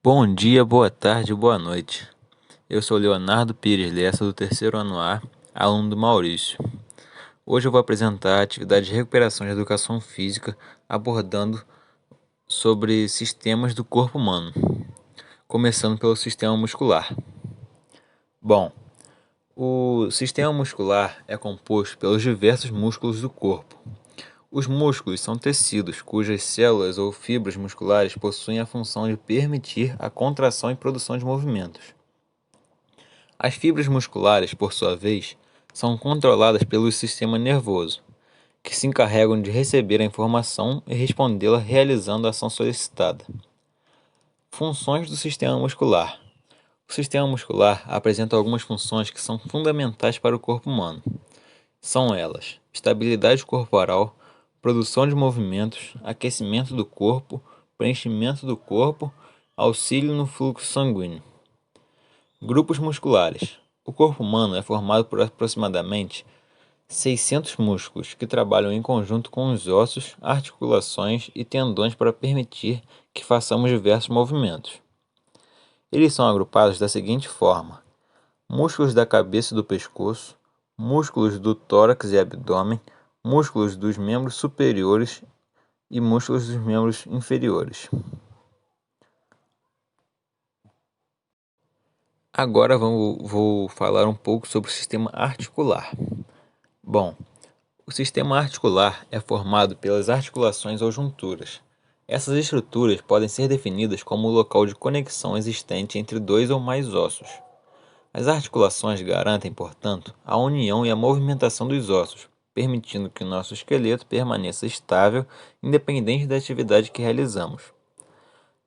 Bom dia, boa tarde, boa noite. Eu sou Leonardo Pires Lessa, do terceiro ano A, aluno do Maurício. Hoje eu vou apresentar a atividade de recuperação de educação física, abordando sobre sistemas do corpo humano, começando pelo sistema muscular. Bom, o sistema muscular é composto pelos diversos músculos do corpo. Os músculos são tecidos cujas células ou fibras musculares possuem a função de permitir a contração e produção de movimentos. As fibras musculares, por sua vez, são controladas pelo sistema nervoso, que se encarregam de receber a informação e respondê-la realizando a ação solicitada. Funções do sistema muscular. O sistema muscular apresenta algumas funções que são fundamentais para o corpo humano. São elas: estabilidade corporal, produção de movimentos, aquecimento do corpo, preenchimento do corpo, auxílio no fluxo sanguíneo. Grupos musculares. O corpo humano é formado por aproximadamente 600 músculos que trabalham em conjunto com os ossos, articulações e tendões para permitir que façamos diversos movimentos. Eles são agrupados da seguinte forma: músculos da cabeça e do pescoço, músculos do tórax e abdômen, músculos dos membros superiores e músculos dos membros inferiores. Agora vou falar um pouco sobre o sistema articular. Bom, o sistema articular é formado pelas articulações ou junturas. Essas estruturas podem ser definidas como o local de conexão existente entre dois ou mais ossos. As articulações garantem, portanto, a união e a movimentação dos ossos, permitindo que o nosso esqueleto permaneça estável, independente da atividade que realizamos.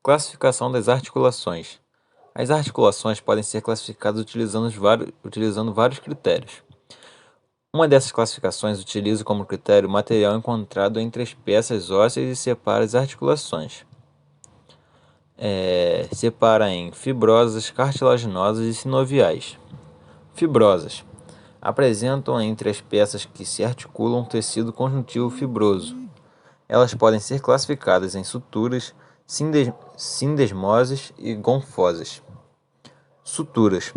Classificação das articulações. As articulações podem ser classificadas utilizando vários critérios. Uma dessas classificações utiliza como critério o material encontrado entre as peças ósseas e separa as articulações. Separa em fibrosas, cartilaginosas e sinoviais. Fibrosas apresentam entre as peças que se articulam um tecido conjuntivo fibroso. Elas podem ser classificadas em suturas, sindesmoses e gonfosas. Suturas.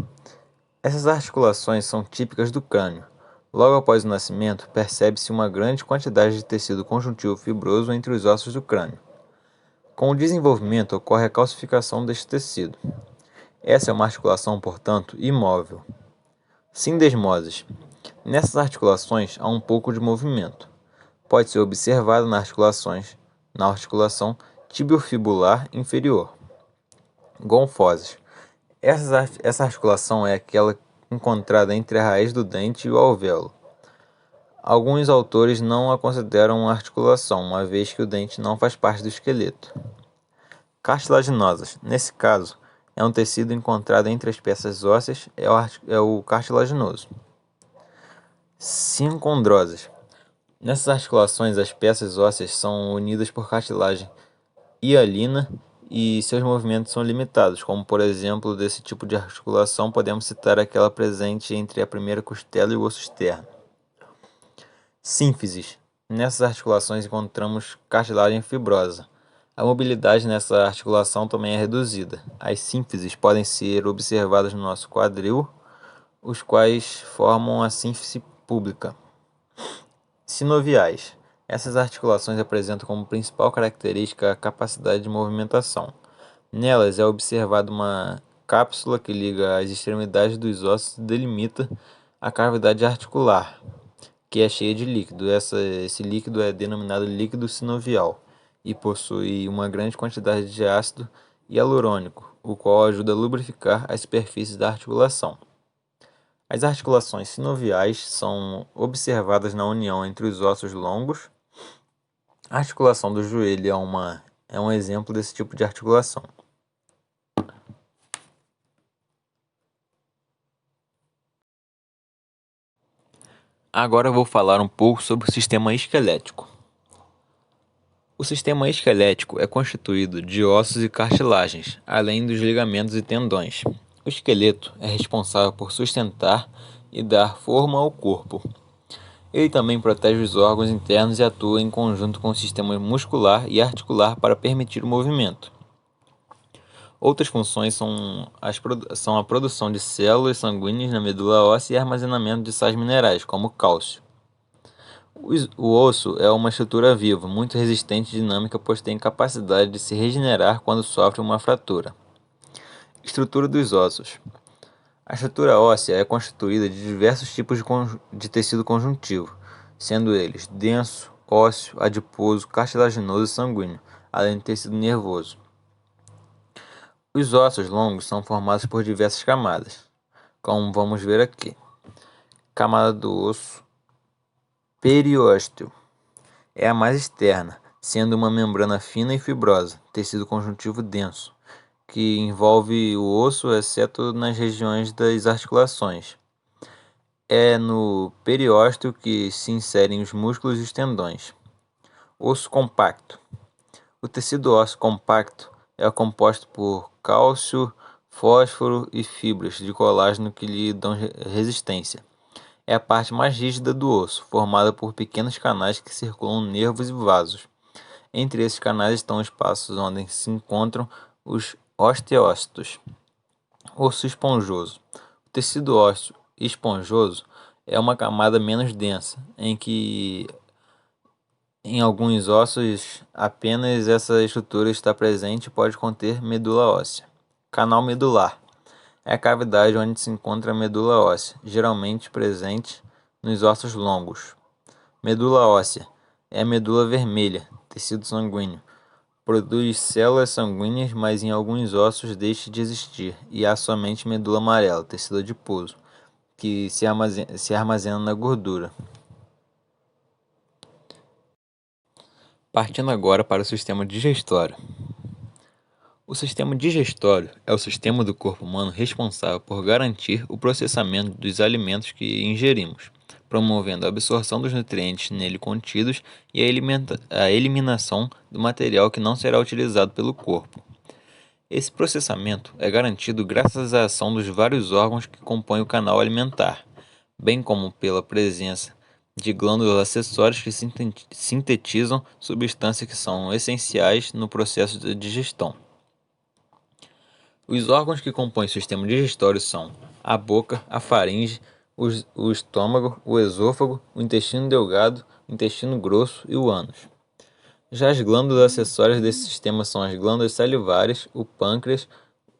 Essas articulações são típicas do crânio. Logo após o nascimento, percebe-se uma grande quantidade de tecido conjuntivo fibroso entre os ossos do crânio. Com o desenvolvimento ocorre a calcificação deste tecido. Essa é uma articulação, portanto, imóvel. Sindesmoses. Nessas articulações há um pouco de movimento. Pode ser observado na articulação tibiofibular inferior. Gonfosas. Essa articulação é aquela encontrada entre a raiz do dente e o alvéolo. Alguns autores não a consideram uma articulação, uma vez que o dente não faz parte do esqueleto. Cartilaginosas. Nesse caso, é um tecido encontrado entre as peças ósseas, é o cartilaginoso. Sincondrosas. Nessas articulações, as peças ósseas são unidas por cartilagem hialina e seus movimentos são limitados, como por exemplo desse tipo de articulação podemos citar aquela presente entre a primeira costela e o osso externo. Sínfises. Nessas articulações encontramos cartilagem fibrosa. A mobilidade nessa articulação também é reduzida. As sínfises podem ser observadas no nosso quadril, os quais formam a sínfise pública. Sinoviais. Essas articulações apresentam como principal característica a capacidade de movimentação. Nelas é observada uma cápsula que liga as extremidades dos ossos e delimita a cavidade articular, que é cheia de líquido. Esse líquido é denominado líquido sinovial e possui uma grande quantidade de ácido hialurônico, o qual ajuda a lubrificar as superfícies da articulação. As articulações sinoviais são observadas na união entre os ossos longos. A articulação do joelho é um exemplo desse tipo de articulação. Agora eu vou falar um pouco sobre o sistema esquelético. O sistema esquelético é constituído de ossos e cartilagens, além dos ligamentos e tendões. O esqueleto é responsável por sustentar e dar forma ao corpo. Ele também protege os órgãos internos e atua em conjunto com o sistema muscular e articular para permitir o movimento. Outras funções são a produção de células sanguíneas na medula óssea e armazenamento de sais minerais, como cálcio. O osso é uma estrutura viva, muito resistente e dinâmica, pois tem capacidade de se regenerar quando sofre uma fratura. Estrutura dos ossos. A estrutura óssea é constituída de diversos tipos de tecido conjuntivo, sendo eles denso, ósseo, adiposo, cartilaginoso e sanguíneo, além de tecido nervoso. Os ossos longos são formados por diversas camadas, como vamos ver aqui. Camada do osso periósteo é a mais externa, sendo uma membrana fina e fibrosa, tecido conjuntivo denso, que envolve o osso, exceto nas regiões das articulações. É no periósteo que se inserem os músculos e os tendões. Osso compacto. O tecido ósseo compacto é composto por cálcio, fósforo e fibras de colágeno que lhe dão resistência. É a parte mais rígida do osso, formada por pequenos canais que circulam nervos e vasos. Entre esses canais estão espaços onde se encontram os osteócitos. Osso esponjoso. O tecido ósseo esponjoso é uma camada menos densa, em que em alguns ossos apenas essa estrutura está presente e pode conter medula óssea. Canal medular é a cavidade onde se encontra a medula óssea, geralmente presente nos ossos longos. Medula óssea é a medula vermelha, tecido sanguíneo. Produz células sanguíneas, mas em alguns ossos deixa de existir, e há somente medula amarela, tecido adiposo, que se armazena na gordura. Partindo agora para o sistema digestório. O sistema digestório é o sistema do corpo humano responsável por garantir o processamento dos alimentos que ingerimos, promovendo a absorção dos nutrientes nele contidos e a eliminação do material que não será utilizado pelo corpo. Esse processamento é garantido graças à ação dos vários órgãos que compõem o canal alimentar, bem como pela presença de glândulas acessórias que sintetizam substâncias que são essenciais no processo de digestão. Os órgãos que compõem o sistema digestório são a boca, a faringe, o estômago, o esôfago, o intestino delgado, o intestino grosso e o ânus. Já as glândulas acessórias desse sistema são as glândulas salivares, o pâncreas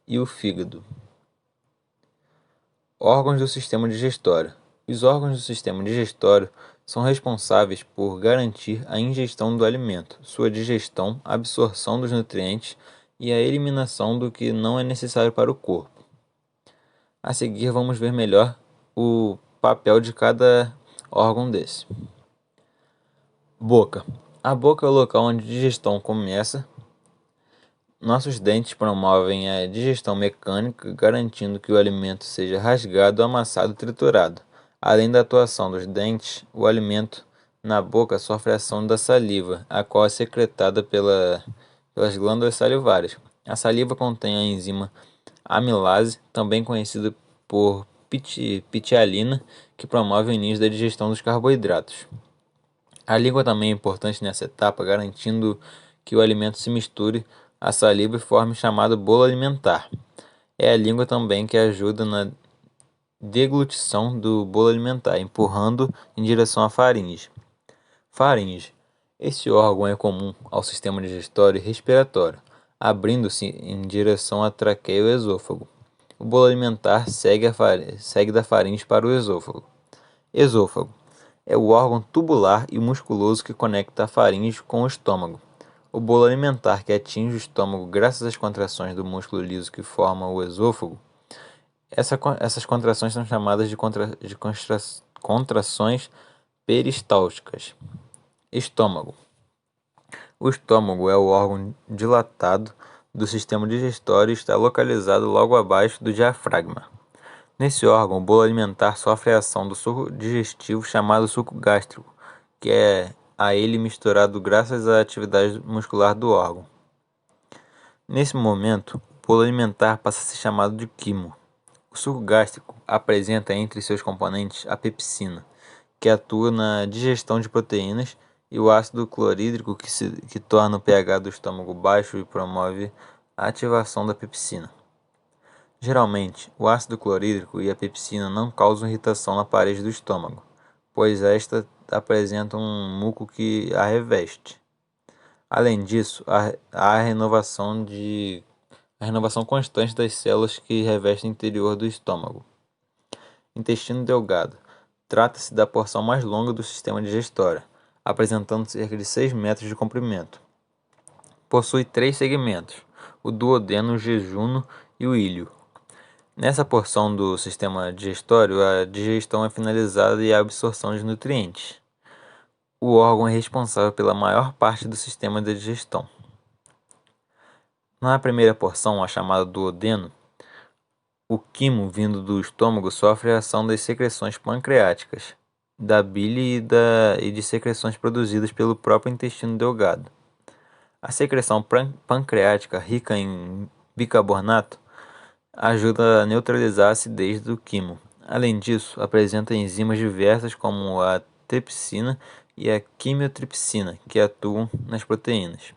e o fígado. Órgãos do sistema digestório. Os órgãos do sistema digestório são responsáveis por garantir a ingestão do alimento, sua digestão, absorção dos nutrientes e a eliminação do que não é necessário para o corpo. A seguir vamos ver melhor o papel de cada órgão desse. Boca. A boca é o local onde a digestão começa. Nossos dentes promovem a digestão mecânica, garantindo que o alimento seja rasgado, amassado e triturado. Além da atuação dos dentes, o alimento na boca sofre a ação da saliva, a qual é secretada pelas glândulas salivares. A saliva contém a enzima amilase, também conhecida por pitialina, que promove o início da digestão dos carboidratos. A língua também é importante nessa etapa, garantindo que o alimento se misture à saliva e forme o chamado bolo alimentar. É a língua também que ajuda na deglutição do bolo alimentar, empurrando em direção à faringe. Faringe. Esse órgão é comum ao sistema digestório e respiratório, abrindo-se em direção à traqueia e ao esôfago. O bolo alimentar segue da faringe para o esôfago. Esôfago. É o órgão tubular e musculoso que conecta a faringe com o estômago. O bolo alimentar que atinge o estômago graças às contrações do músculo liso que forma o esôfago. Essas contrações são chamadas de contrações peristálticas. Estômago. O estômago é o órgão dilatado do sistema digestório e está localizado logo abaixo do diafragma. Nesse órgão, o bolo alimentar sofre a ação do suco digestivo chamado suco gástrico, que é a ele misturado graças à atividade muscular do órgão. Nesse momento, o bolo alimentar passa a ser chamado de quimo. O suco gástrico apresenta entre seus componentes a pepsina, que atua na digestão de proteínas, e o ácido clorídrico, que torna o pH do estômago baixo e promove A ativação da pepsina. Geralmente, o ácido clorídrico e a pepsina não causam irritação na parede do estômago, pois esta apresenta um muco que a reveste. Além disso, há a renovação constante das células que revestem o interior do estômago. Intestino delgado. Trata-se da porção mais longa do sistema digestório, apresentando cerca de 6 metros de comprimento. Possui 3 segmentos: o duodeno, o jejuno e o íleo. Nessa porção do sistema digestório, a digestão é finalizada e a absorção de nutrientes. O órgão é responsável pela maior parte do sistema de digestão. Na primeira porção, a chamada duodeno, o quimo vindo do estômago sofre a ação das secreções pancreáticas, da bile e de secreções produzidas pelo próprio intestino delgado. A secreção pancreática rica em bicarbonato ajuda a neutralizar a acidez do quimo. Além disso, apresenta enzimas diversas como a tripsina e a quimiotripsina, que atuam nas proteínas.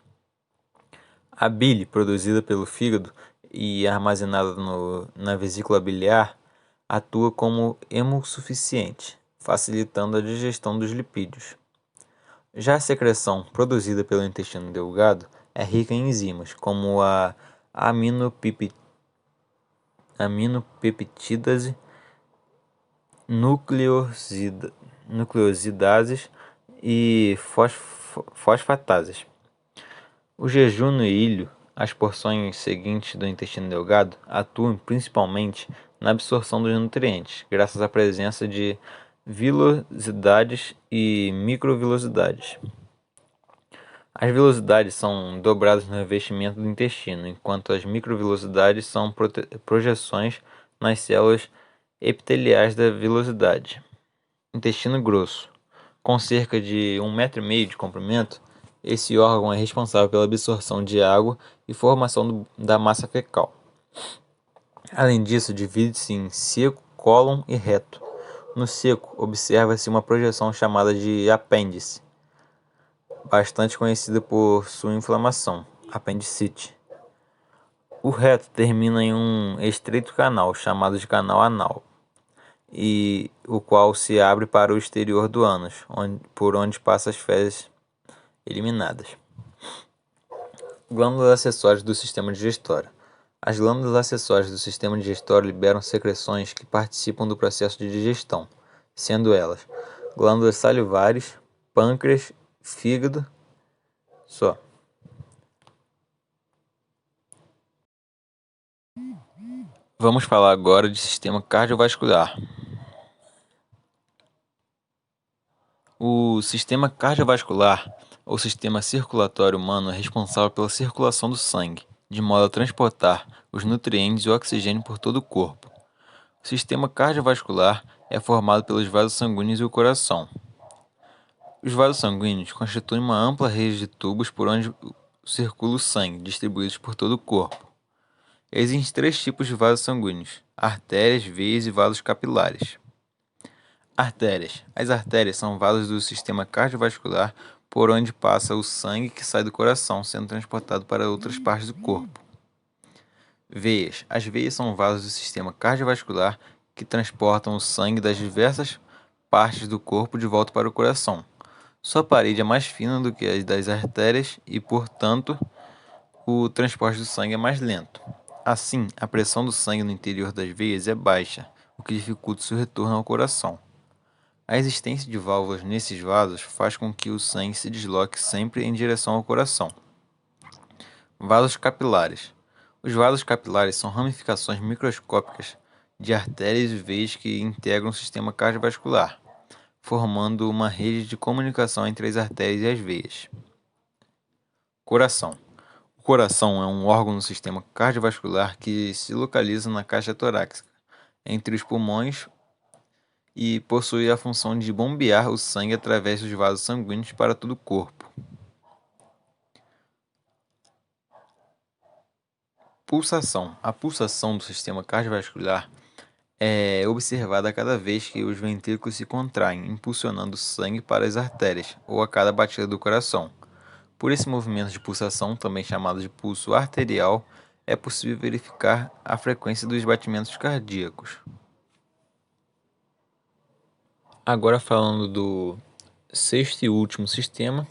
A bile, produzida pelo fígado e armazenada na vesícula biliar, atua como hemossuficiente, facilitando a digestão dos lipídios. Já a secreção produzida pelo intestino delgado é rica em enzimas, como a aminopeptidase, nucleosidases e fosfatases. O jejuno e ilho, as porções seguintes do intestino delgado, atuam principalmente na absorção dos nutrientes, graças à presença de vilosidades e microvilosidades. As vilosidades são dobradas no revestimento do intestino, enquanto as microvilosidades são projeções nas células epiteliais da vilosidade. Intestino grosso. Com cerca de 1,5 m de comprimento, esse órgão é responsável pela absorção de água e formação da massa fecal. Além disso, divide-se em seco, cólon e reto. No seco, observa-se uma projeção chamada de apêndice, bastante conhecida por sua inflamação, apendicite. O reto termina em um estreito canal, chamado de canal anal, e o qual se abre para o exterior do ânus, por onde passam as fezes eliminadas. Glândulas acessórias do sistema digestório. As glândulas acessórias do sistema digestório liberam secreções que participam do processo de digestão, sendo elas glândulas salivares, pâncreas, fígado. Só. Vamos falar agora de sistema cardiovascular. O sistema cardiovascular, ou sistema circulatório humano, é responsável pela circulação do sangue, de modo a transportar os nutrientes e o oxigênio por todo o corpo. O sistema cardiovascular é formado pelos vasos sanguíneos e o coração. Os vasos sanguíneos constituem uma ampla rede de tubos por onde circula o sangue, distribuídos por todo o corpo. Existem 3 tipos de vasos sanguíneos: artérias, veias e vasos capilares. Artérias. As artérias são vasos do sistema cardiovascular por onde passa o sangue que sai do coração, sendo transportado para outras partes do corpo. Veias. As veias são vasos do sistema cardiovascular que transportam o sangue das diversas partes do corpo de volta para o coração. Sua parede é mais fina do que a das artérias e, portanto, o transporte do sangue é mais lento. Assim, a pressão do sangue no interior das veias é baixa, o que dificulta seu retorno ao coração. A existência de válvulas nesses vasos faz com que o sangue se desloque sempre em direção ao coração. Vasos capilares. Os vasos capilares são ramificações microscópicas de artérias e veias que integram o sistema cardiovascular, formando uma rede de comunicação entre as artérias e as veias. Coração. O coração é um órgão do sistema cardiovascular que se localiza na caixa torácica, entre os pulmões, e possui a função de bombear o sangue através dos vasos sanguíneos para todo o corpo. Pulsação. A pulsação do sistema cardiovascular é observada a cada vez que os ventrículos se contraem, impulsionando o sangue para as artérias, ou a cada batida do coração. Por esse movimento de pulsação, também chamado de pulso arterial, é possível verificar a frequência dos batimentos cardíacos. Agora falando do sexto e último sistema,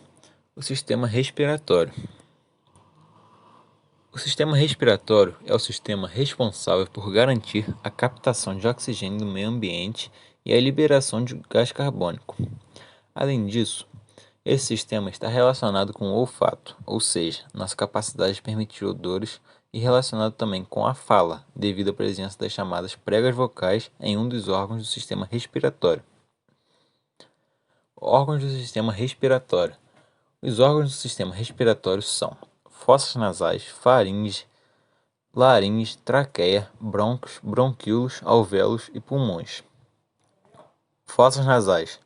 o sistema respiratório. O sistema respiratório é o sistema responsável por garantir a captação de oxigênio do meio ambiente e a liberação de gás carbônico. Além disso, esse sistema está relacionado com o olfato, ou seja, nossa capacidade de permitir odores, e relacionado também com a fala, devido à presença das chamadas pregas vocais em um dos órgãos do sistema respiratório. Órgãos do sistema respiratório. Os órgãos do sistema respiratório são fossas nasais, faringe, laringe, traqueia, brônquios, bronquíolos, alvéolos e pulmões. Fossas nasais.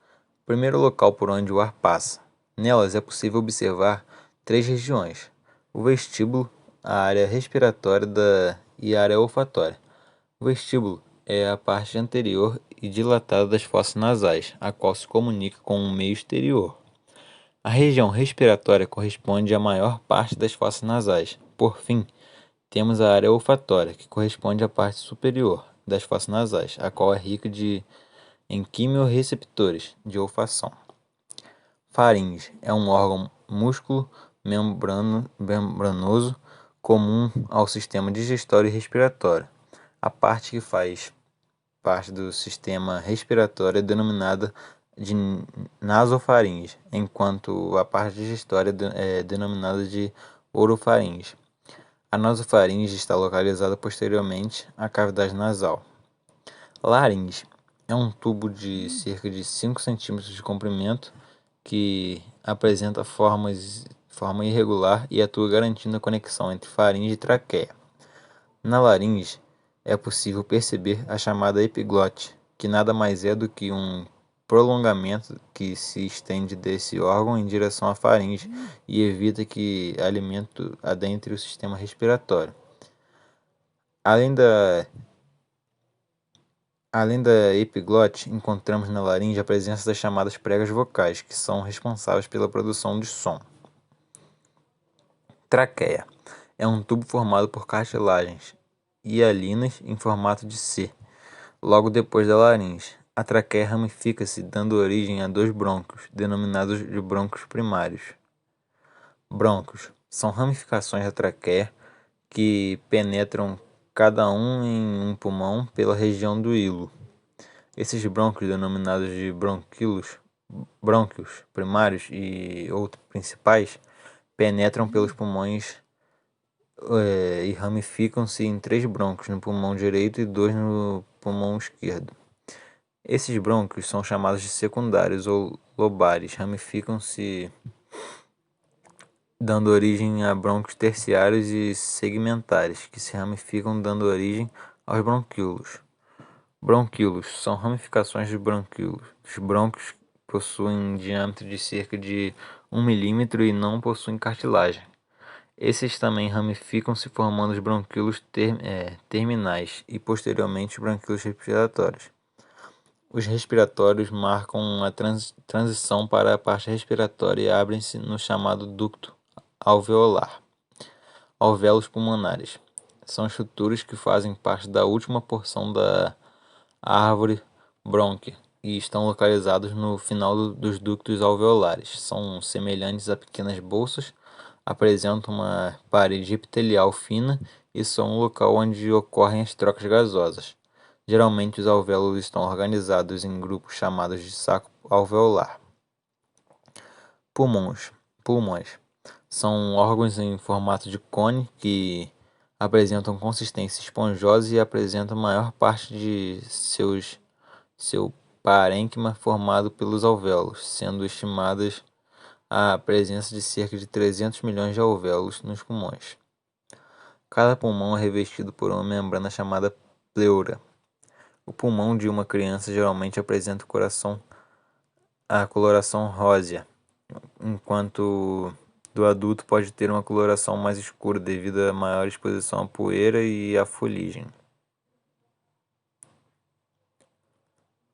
Primeiro local por onde o ar passa. Nelas é possível observar três regiões: o vestíbulo, a área respiratória e a área olfatória. O vestíbulo é a parte anterior e dilatada das fossas nasais, a qual se comunica com o meio exterior. A região respiratória corresponde à maior parte das fossas nasais. Por fim, temos a área olfatória, que corresponde à parte superior das fossas nasais, a qual é rica em quimiorreceptores de olfação. Faringe é um órgão músculo membranoso comum ao sistema digestório e respiratório. A parte que faz parte do sistema respiratório é denominada de nasofaringe, enquanto a parte digestória é denominada de orofaringe. A nasofaringe está localizada posteriormente à cavidade nasal. Laringe é um tubo de cerca de 5 cm de comprimento que apresenta forma irregular e atua garantindo a conexão entre faringe e traqueia. Na laringe é possível perceber a chamada epiglote, que nada mais é do que um prolongamento que se estende desse órgão em direção à faringe e evita que alimento adentre o sistema respiratório. Além da epiglote, encontramos na laringe a presença das chamadas pregas vocais, que são responsáveis pela produção de som. Traqueia é um tubo formado por cartilagens hialinas em formato de C. Logo depois da laringe, a traqueia ramifica-se, dando origem a dois brônquios, denominados de brônquios primários. Brônquios são ramificações da traqueia que penetram cada um em um pulmão pela região do hilo. Esses brônquios, denominados de brônquios primários ou principais, penetram pelos pulmões e ramificam-se em 3 brônquios no pulmão direito e 2 no pulmão esquerdo. Esses brônquios são chamados de secundários ou lobares, ramificam-se dando origem a brônquios terciários e segmentares, que se ramificam dando origem aos bronquíolos. Bronquíolos são ramificações dos brônquios. Os brônquios possuem diâmetro de cerca de 1 milímetro e não possuem cartilagem. Esses também ramificam-se formando os bronquíolos terminais e posteriormente os bronquíolos respiratórios. Os respiratórios marcam a transição para a parte respiratória e abrem-se no chamado ducto alveolar. Alvéolos pulmonares são estruturas que fazem parte da última porção da árvore brônquia e estão localizados no final dos ductos alveolares. São semelhantes a pequenas bolsas, apresentam uma parede epitelial fina e são um local onde ocorrem as trocas gasosas. Geralmente os alvéolos estão organizados em grupos chamados de saco alveolar. Pulmões são órgãos em formato de cone que apresentam consistência esponjosa e apresentam a maior parte de seu parênquima formado pelos alvéolos, sendo estimadas a presença de cerca de 300 milhões de alvéolos nos pulmões. Cada pulmão é revestido por uma membrana chamada pleura. O pulmão de uma criança geralmente apresenta a coloração rósea, enquanto do adulto pode ter uma coloração mais escura devido à maior exposição à poeira e à fuligem.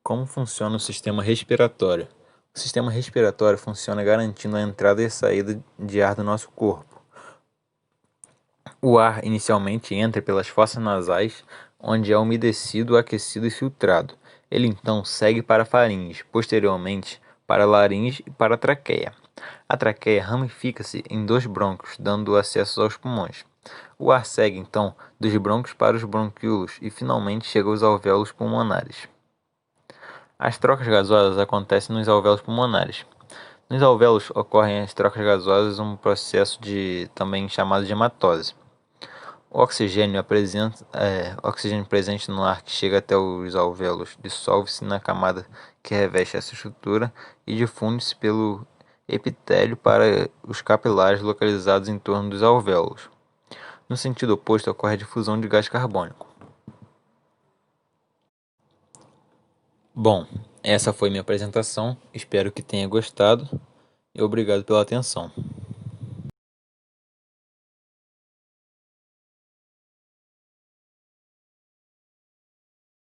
Como funciona o sistema respiratório? O sistema respiratório funciona garantindo a entrada e saída de ar do nosso corpo. O ar inicialmente entra pelas fossas nasais, onde é umedecido, aquecido e filtrado. Ele então segue para a faringe, posteriormente para a laringe e para a traqueia. A traqueia ramifica-se em dois brônquios, dando acesso aos pulmões. O ar segue então dos brônquios para os bronquíolos e finalmente chega aos alvéolos pulmonares. As trocas gasosas acontecem nos alvéolos pulmonares. Nos alvéolos ocorrem as trocas gasosas, um processo também chamado de hematose. O oxigênio presente no ar que chega até os alvéolos dissolve-se na camada que reveste essa estrutura e difunde-se pelo epitélio para os capilares localizados em torno dos alvéolos. No sentido oposto, ocorre a difusão de gás carbônico. Bom, essa foi minha apresentação. Espero que tenha gostado e obrigado pela atenção.